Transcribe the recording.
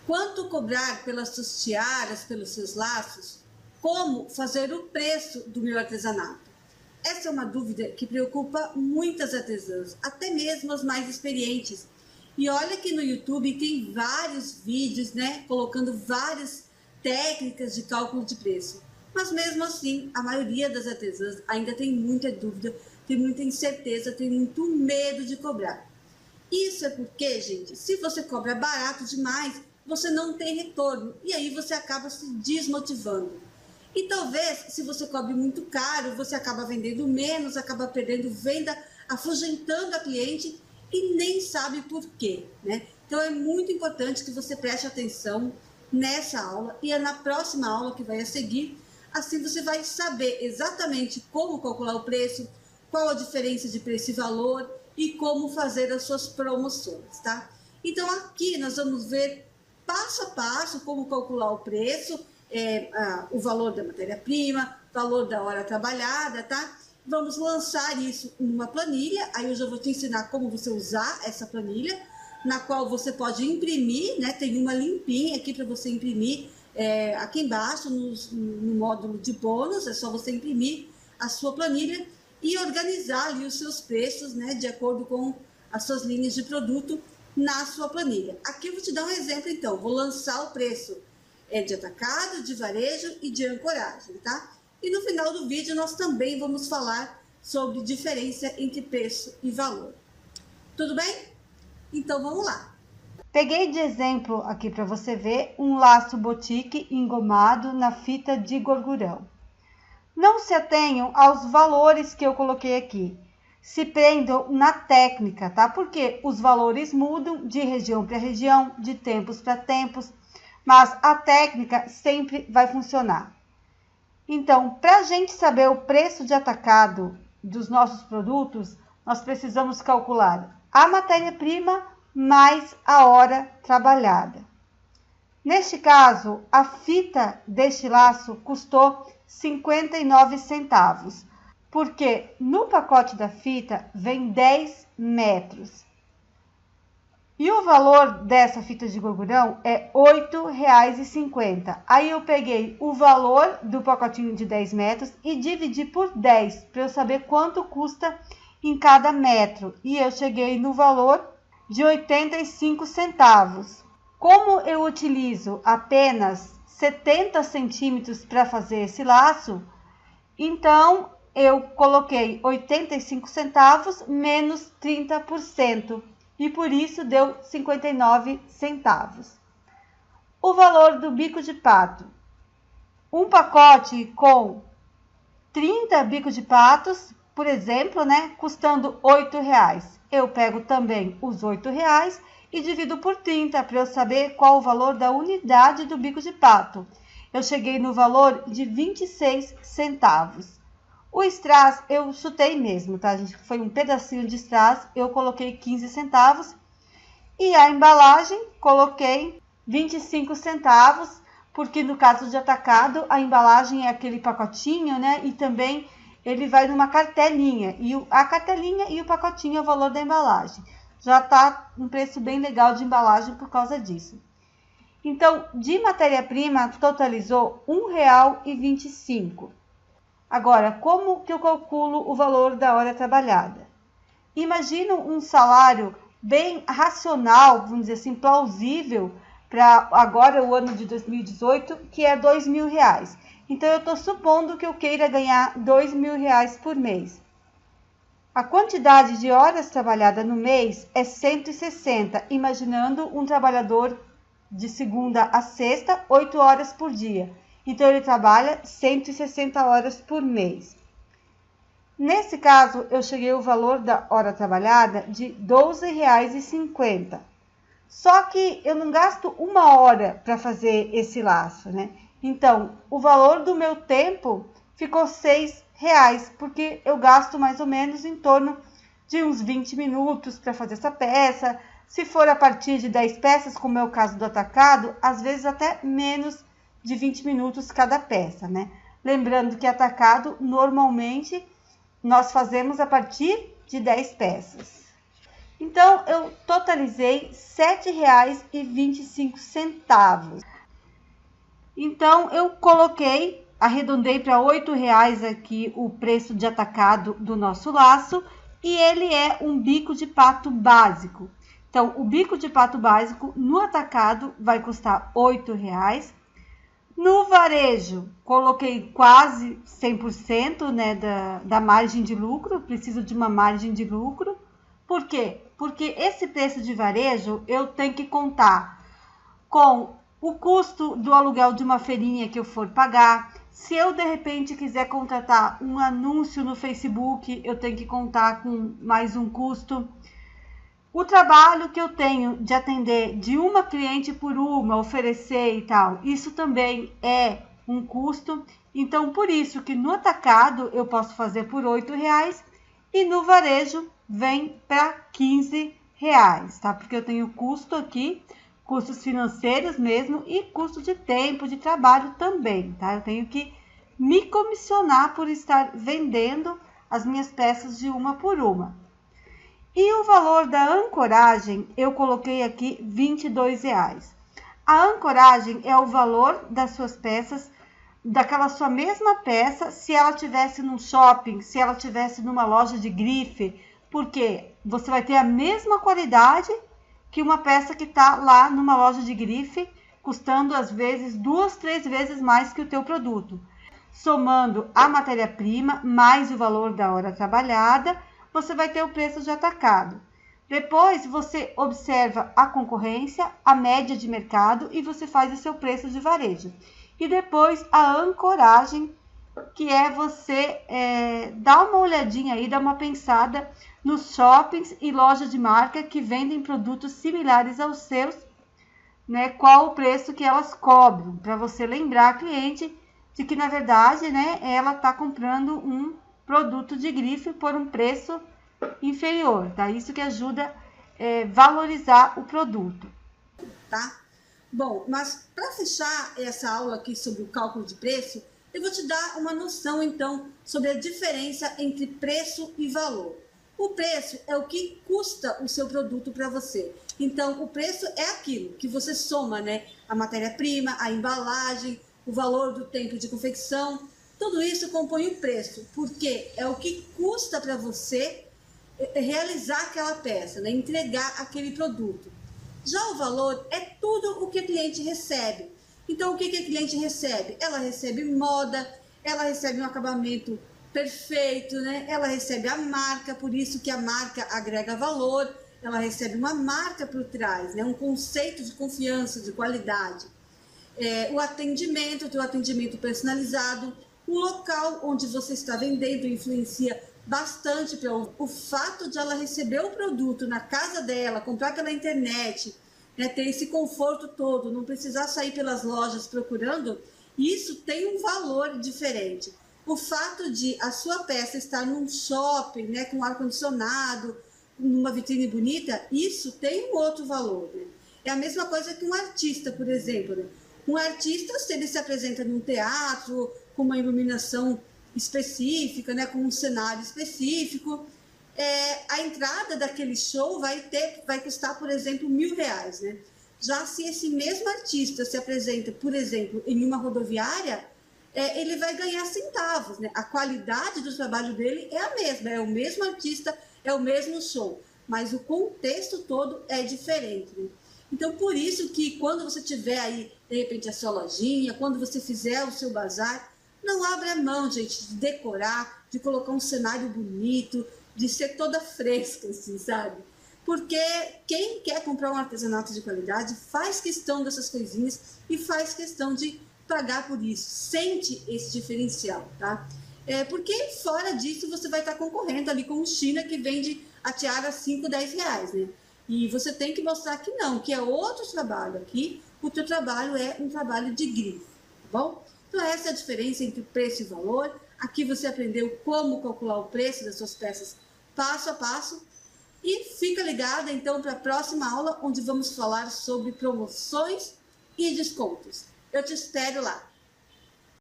Quanto cobrar pelas suas tiaras, pelos seus laços? Como fazer o preço do meu artesanato? Essa é uma dúvida que preocupa muitas artesãs, até mesmo as mais experientes. E olha que no YouTube tem vários vídeos, né, colocando várias técnicas de cálculo de preço. Mas mesmo assim, a maioria das artesãs ainda tem muita dúvida, tem muita incerteza, tem muito medo de cobrar. Isso é porque, gente, se você cobra barato demais, você não tem retorno e aí você acaba se desmotivando. E talvez, se você cobre muito caro, você acaba vendendo menos, acaba perdendo venda, afugentando a cliente e nem sabe por quê, né? Então é muito importante que você preste atenção nessa aula e é na próxima aula que vai a seguir. Assim você vai saber exatamente como calcular o preço, qual a diferença de preço e valor e como fazer as suas promoções, tá? Então aqui nós vamos ver passo a passo como calcular o preço, o valor da matéria-prima, valor da hora trabalhada, tá? Vamos lançar isso numa planilha, aí eu já vou te ensinar como você usar essa planilha, na qual você pode imprimir, né? Tem uma limpinha aqui para você imprimir, aqui embaixo no módulo de bônus, é só você imprimir a sua planilha e organizar ali os seus preços, né? De acordo com as suas linhas de produto na sua planilha. Aqui eu vou te dar um exemplo, então. Vou lançar o preço de atacado, de varejo e de ancoragem, tá? E no final do vídeo nós também vamos falar sobre diferença entre preço e valor. Tudo bem? Então vamos lá. Peguei de exemplo aqui para você ver um laço botique engomado na fita de gorgurão. Não se atenham aos valores que eu coloquei aqui. Se prendam na técnica, tá? Porque os valores mudam de região para região, de tempos para tempos, mas a técnica sempre vai funcionar. Então, para a gente saber o preço de atacado dos nossos produtos, nós precisamos calcular a matéria-prima mais a hora trabalhada. Neste caso, a fita deste laço custou 59 centavos, porque no pacote da fita vem 10 metros. E o valor dessa fita de gorgurão é R$ 8,50. Aí eu peguei o valor do pacotinho de 10 metros e dividi por 10, para eu saber quanto custa em cada metro. E eu cheguei no valor de 85 centavos. Como eu utilizo apenas 70 centímetros para fazer esse laço, então eu coloquei 85 centavos menos 30%. E por isso deu 59 centavos. O valor do bico de pato. Um pacote com 30 bicos de patos, por exemplo, né, custando R$ 8,00. Eu pego também os R$ 8,00 e divido por 30 para eu saber qual o valor da unidade do bico de pato. Eu cheguei no valor de 26 centavos. O strass eu chutei mesmo, tá, gente? Foi um pedacinho de strass, eu coloquei 15 centavos. E a embalagem, coloquei 25 centavos, porque no caso de atacado, a embalagem é aquele pacotinho, né? E também ele vai numa cartelinha. E a cartelinha e o pacotinho é o valor da embalagem. Já tá um preço bem legal de embalagem por causa disso. Então, de matéria-prima, totalizou R$ 1,25. Agora, como que eu calculo o valor da hora trabalhada? Imagina um salário bem racional, vamos dizer assim, plausível, para agora o ano de 2018, que é R$ 2.000. Então, eu estou supondo que eu queira ganhar R$ 2.000 por mês. A quantidade de horas trabalhadas no mês é 160, imaginando um trabalhador de segunda a sexta, 8 horas por dia. Então, ele trabalha 160 horas por mês. Nesse caso, eu cheguei ao valor da hora trabalhada de R$ 12,50. Só que eu não gasto uma hora para fazer esse laço, né? Então, o valor do meu tempo ficou R$ 6,00, porque eu gasto mais ou menos em torno de uns 20 minutos para fazer essa peça. Se for a partir de 10 peças, como é o caso do atacado, às vezes até menos de 20 minutos cada peça, né? Lembrando que atacado, normalmente, nós fazemos a partir de 10 peças. Então, eu totalizei R$ 7,25. Então, eu arredondei para R$ 8,00 aqui o preço de atacado do nosso laço, e ele é um bico de pato básico. Então, o bico de pato básico no atacado vai custar R$ 8,00. No varejo, coloquei quase 100%, né, da margem de lucro, preciso de uma margem de lucro. Por quê? Porque esse preço de varejo eu tenho que contar com o custo do aluguel de uma feirinha que eu for pagar. Se eu, de repente, quiser contratar um anúncio no Facebook, eu tenho que contar com mais um custo. O trabalho que eu tenho de atender de uma cliente por uma, oferecer e tal, isso também é um custo. Então, por isso que no atacado eu posso fazer por R$ 8,00 e no varejo vem para R$ 15,00, tá? Porque eu tenho custo aqui, custos financeiros mesmo e custo de tempo, de trabalho também, tá? Eu tenho que me comissionar por estar vendendo as minhas peças de uma por uma. E o valor da ancoragem, eu coloquei aqui R$ 22,00. A ancoragem é o valor das suas peças, daquela sua mesma peça, se ela tivesse num shopping, se ela tivesse numa loja de grife, porque você vai ter a mesma qualidade que uma peça que está lá numa loja de grife, custando às vezes 2, 3 vezes mais que o teu produto. Somando a matéria-prima mais o valor da hora trabalhada, você vai ter o preço de atacado. Depois você observa a concorrência, a média de mercado e você faz o seu preço de varejo. E depois a ancoragem, que é você dar uma olhadinha aí, dar uma pensada nos shoppings e lojas de marca que vendem produtos similares aos seus, né? Qual o preço que elas cobram, para você lembrar a cliente de que, na verdade, né, ela está comprando um produto de grife por um preço inferior, tá? Isso que ajuda valorizar o produto. Tá? Bom, mas para fechar essa aula aqui sobre o cálculo de preço, eu vou te dar uma noção, então, sobre a diferença entre preço e valor. O preço é o que custa o seu produto para você. Então, o preço é aquilo que você soma, né? A matéria-prima, a embalagem, o valor do tempo de confecção, tudo isso compõe o preço, porque é o que custa para você realizar aquela peça, né? Entregar aquele produto. Já o valor é tudo o que a cliente recebe. Então, o que a cliente recebe? Ela recebe moda, ela recebe um acabamento perfeito, né? Ela recebe a marca, por isso que a marca agrega valor, ela recebe uma marca por trás, né? Um conceito de confiança, de qualidade. O atendimento, o atendimento personalizado, o local onde você está vendendo influencia bastante pelo o fato de ela receber o produto na casa dela, comprar pela internet, né, ter esse conforto todo, não precisar sair pelas lojas procurando, isso tem um valor diferente. O fato de a sua peça estar num shopping, né, com ar-condicionado, numa vitrine bonita, isso tem um outro valor. Né? É a mesma coisa que um artista, por exemplo. Né? Um artista, se ele se apresenta num teatro, com uma iluminação específica, né, com um cenário específico, a entrada daquele show vai custar, por exemplo, R$ 1.000, né? Já se esse mesmo artista se apresenta, por exemplo, em uma rodoviária, ele vai ganhar centavos, né? A qualidade do trabalho dele é a mesma, é o mesmo artista, é o mesmo show, mas o contexto todo é diferente, né? Então, por isso que quando você tiver aí, de repente, a sua lojinha, quando você fizer o seu bazar, não abra mão, gente, de decorar, de colocar um cenário bonito, de ser toda fresca, assim, sabe? Porque quem quer comprar um artesanato de qualidade faz questão dessas coisinhas e faz questão de pagar por isso, sente esse diferencial, tá? Porque fora disso você vai estar concorrendo ali com o China que vende a tiara a 5, 10 reais, né? E você tem que mostrar que não, que é outro trabalho aqui, o teu trabalho é um trabalho de grife, tá bom? Então essa é a diferença entre preço e valor. Aqui você aprendeu como calcular o preço das suas peças passo a passo. E fica ligada então para a próxima aula, onde vamos falar sobre promoções e descontos. Eu te espero lá.